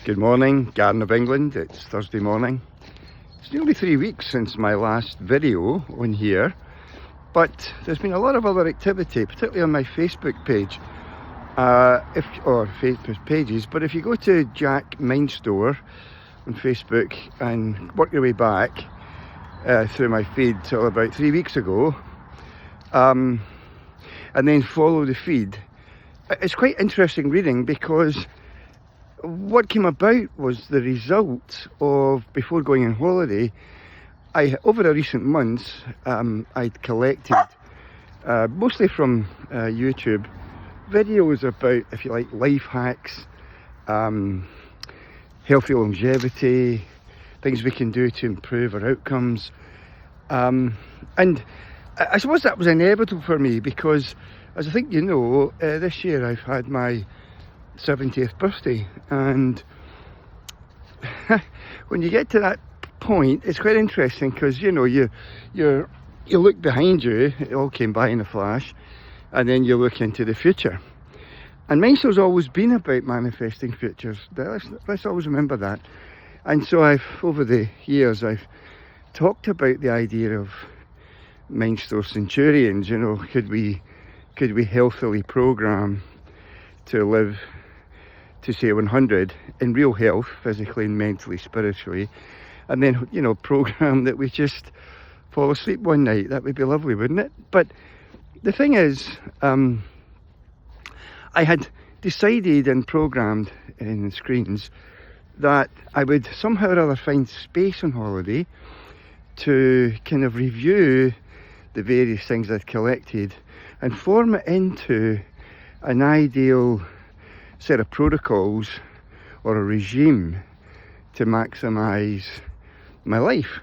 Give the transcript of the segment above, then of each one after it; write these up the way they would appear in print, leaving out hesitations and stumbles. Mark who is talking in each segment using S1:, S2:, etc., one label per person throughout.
S1: Good morning, Garden of England. It's Thursday morning. It's nearly 3 weeks since my last video on here, but there's been a lot of other activity, particularly on my Facebook page, or Facebook pages. But if you go to Jack Mindstore on Facebook and work your way back through my feed till about 3 weeks ago, and then follow the feed, it's quite interesting reading, because what came about was the result of, before going on holiday, over the recent months, I'd collected, mostly from YouTube, videos about, if you like, life hacks, healthy longevity, things we can do to improve our outcomes. And I suppose that was inevitable for me, because, as I think you know, this year I've had my 70th birthday, and when you get to that point, it's quite interesting, because you know, you look behind you, it all came by in a flash, and then you look into the future. And Mindstore's always been about manifesting futures. Let's always remember that. And so over the years, I've talked about the idea of Mindstore centurions. You know, could we healthily program to live to say 100 in real health, physically and mentally, spiritually, and then, you know, program that we just fall asleep one night? That would be lovely, wouldn't it? But the thing is, I had decided and programmed in the screens that I would somehow or other find space on holiday to kind of review the various things I'd collected and form it into an ideal set of protocols or a regime to maximise my life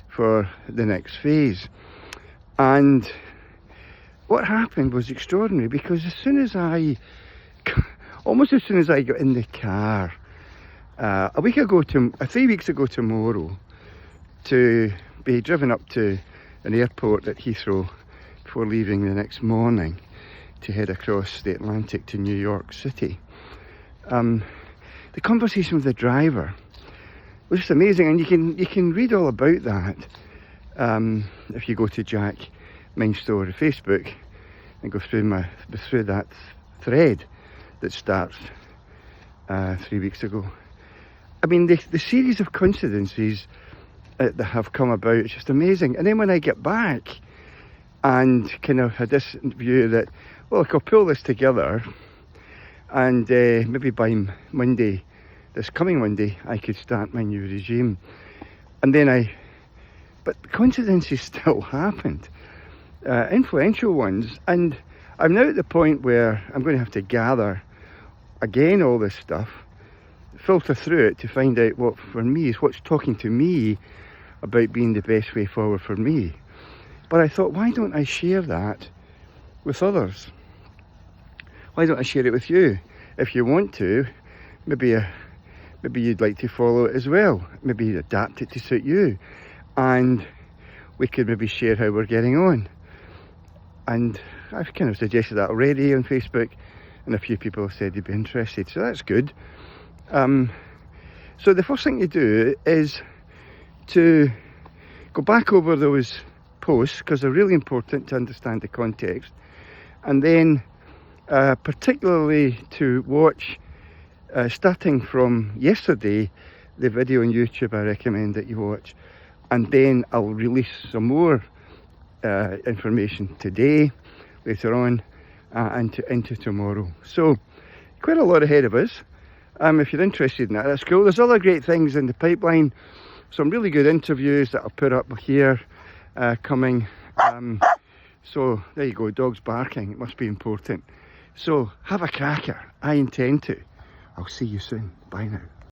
S1: for the next phase. And what happened was extraordinary, because almost as soon as I got in the car, 3 weeks ago tomorrow, to be driven up to an airport at Heathrow before leaving the next morning to head across the Atlantic to New York City. The conversation with the driver was just amazing, and you can read all about that if you go to Jack Mindstore on Facebook and go through that thread that starts 3 weeks ago. I mean, the series of coincidences that have come about, it's just amazing. And then when I get back and kind of had this view that, well, look, I'll pull this together, and maybe by Monday, this coming Monday, I could start my new regime. And then but coincidences still happened, influential ones, and I'm now at the point where I'm going to have to gather again all this stuff, filter through it to find out what for me is what's talking to me about being the best way forward for me. But I thought, why don't I share that with others? Why don't I share it with you? If you want to, maybe you'd like to follow it as well. Maybe adapt it to suit you, and we could maybe share how we're getting on. And I've kind of suggested that already on Facebook, and a few people have said they'd be interested, so that's good. So the first thing to do is to go back over those posts, because they're really important to understand the context, and then particularly to watch, starting from yesterday, the video on YouTube I recommend that you watch, and then I'll release some more information today, later on, and into tomorrow. So quite a lot ahead of us. If you're interested in that, that's cool. There's other great things in the pipeline, some really good interviews that I'll put up here coming. So there you go, dogs barking, it must be important. So have a cracker, I intend to. I'll see you soon, bye now.